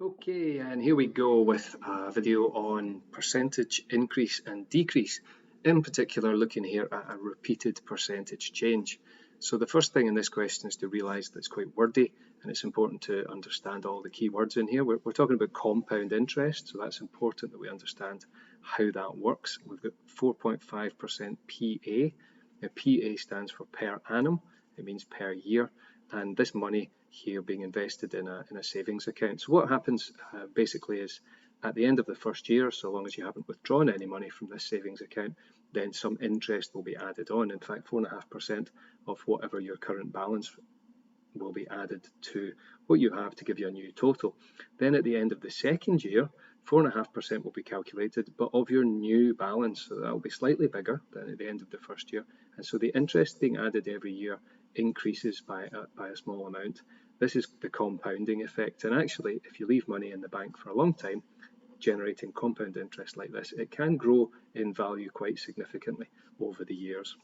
Okay, and here we go with a video on percentage increase and decrease. In particular, looking here at a repeated percentage change. So the first thing in this question is to realise that it's quite wordy, and it's important to understand all the key words in here. We're talking about compound interest, so that's important that we understand how that works. We've got 4.5% PA. Now, PA stands for per annum. It means per year, and this money here being invested in a savings account. So what happens basically is at the end of the first year, so long as you haven't withdrawn any money from this savings account, then some interest will be added on. In fact, 4.5% of whatever your current balance will be added to what you have to give you a new total. Then at the end of the second year, 4.5% will be calculated, but of your new balance, so that will be slightly bigger than at the end of the first year. And so the interest being added every year increases by a small amount. This is the compounding effect. And actually, if you leave money in the bank for a long time, generating compound interest like this, it can grow in value quite significantly over the years.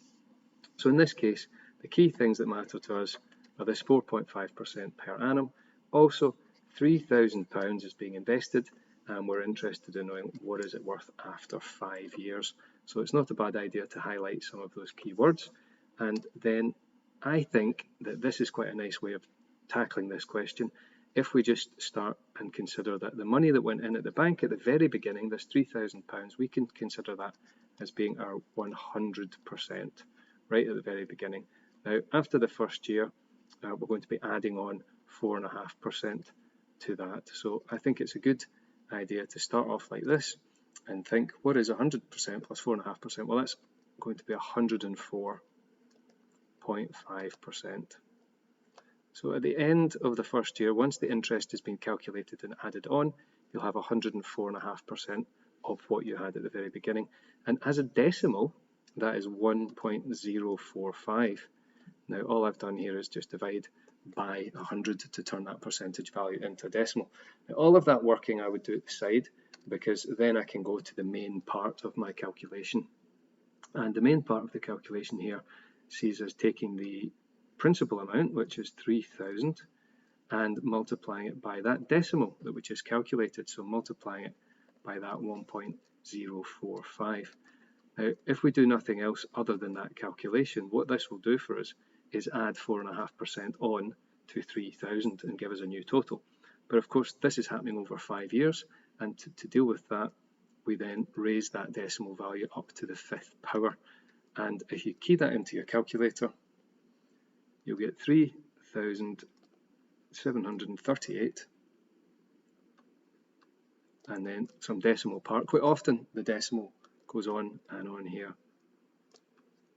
So in this case, the key things that matter to us are this 4.5% per annum. Also, £3,000 is being invested, and we're interested in knowing what is it worth after 5 years. So it's not a bad idea to highlight some of those key words. And then I think that this is quite a nice way of tackling this question. If we just start and consider that the money that went in at the bank at the very beginning, this £3,000, we can consider that as being our 100% right at the very beginning. Now, after the first year, we're going to be adding on 4.5% to that. So I think it's a good idea to start off like this and think, what is 100% plus 4.5%? Well, that's going to be 104.5%. So at the end of the first year, once the interest has been calculated and added on, you'll have 104.5% of what you had at the very beginning. And as a decimal, that is 1.045. Now, all I've done here is just divide by 100 to turn that percentage value into a decimal. Now, all of that working I would do at the side, because then I can go to the main part of my calculation. And the main part of the calculation here sees us taking the principal amount, which is 3,000, and multiplying it by that decimal that we just calculated, so multiplying it by that 1.045. Now, if we do nothing else other than that calculation, what this will do for us is add 4.5% on to 3,000 and give us a new total. But of course, this is happening over 5 years, and to deal with that, we then raise that decimal value up to the 5th power. And if you key that into your calculator, you'll get 3,738, and then some decimal part. Quite often the decimal goes on and on here.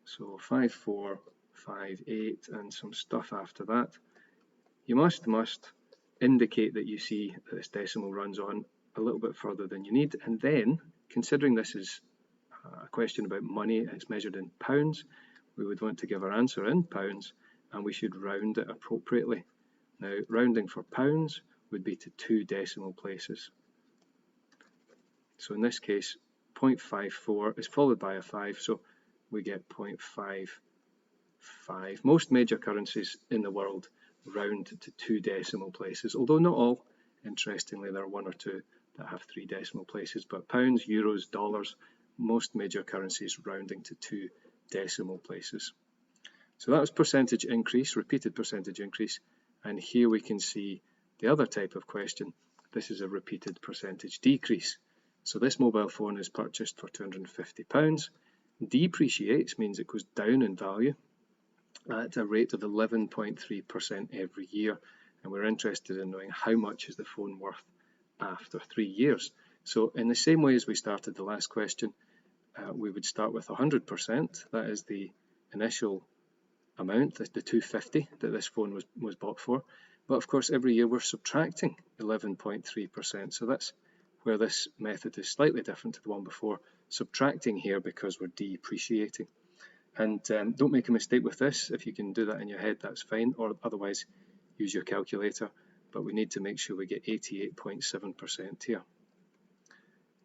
So 5458 and some stuff after that. You must indicate that you see that this decimal runs on a little bit further than you need, and then, considering this is a question about money, it's measured in pounds, we would want to give our answer in pounds, and we should round it appropriately. Now, rounding for pounds would be to 2 decimal places. So in this case, 0.54 is followed by a 5, so we get 0.55. Most major currencies in the world round to 2 decimal places, although not all. Interestingly, there are 1 or 2 that have 3 decimal places, but pounds, euros, dollars, most major currencies rounding to 2 decimal places. So that was percentage increase, repeated percentage increase, and here we can see the other type of question. This is a repeated percentage decrease. So this mobile phone is purchased for £250, depreciates, means it goes down in value at a rate of 11.3% every year, and we're interested in knowing how much is the phone worth after 3 years. So in the same way as we started the last question, we would start with 100%, that is the initial amount, the 250 that this phone was bought for, but of course every year we're subtracting 11.3%, so that's where this method is slightly different to the one before, subtracting here because we're depreciating. And don't make a mistake with this. If you can do that in your head, that's fine, or otherwise use your calculator, but we need to make sure we get 88.7% here.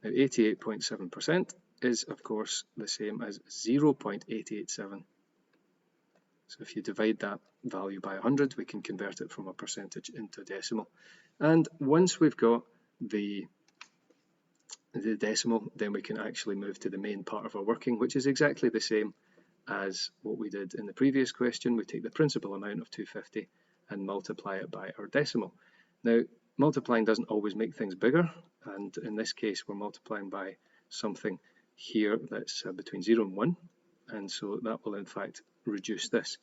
Now 88.7% is of course the same as 0.887. So if you divide that value by 100, we can convert it from a percentage into a decimal. And once we've got the decimal, then we can actually move to the main part of our working, which is exactly the same as what we did in the previous question. We take the principal amount of 250 and multiply it by our decimal. Now, multiplying doesn't always make things bigger, and in this case we're multiplying by something here that's between 0 and 1, and so that will in fact reduce this.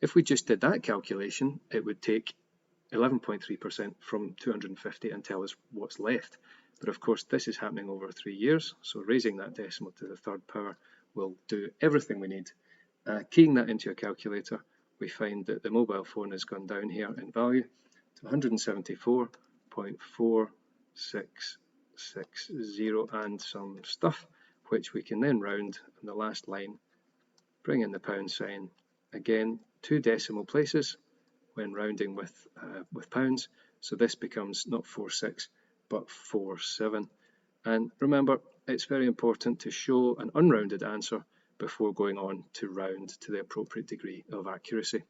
If we just did that calculation, it would take 11.3% from 250 and tell us what's left. But of course this is happening over 3 years, so raising that decimal to the third power will do everything we need. Keying that into a calculator, we find that the mobile phone has gone down here in value to 174.4660 and some stuff, which we can then round in the last line, bring in the pound sign, again 2 decimal places when rounding with pounds, so this becomes not 46 but 47. And remember, it's very important to show an unrounded answer before going on to round to the appropriate degree of accuracy.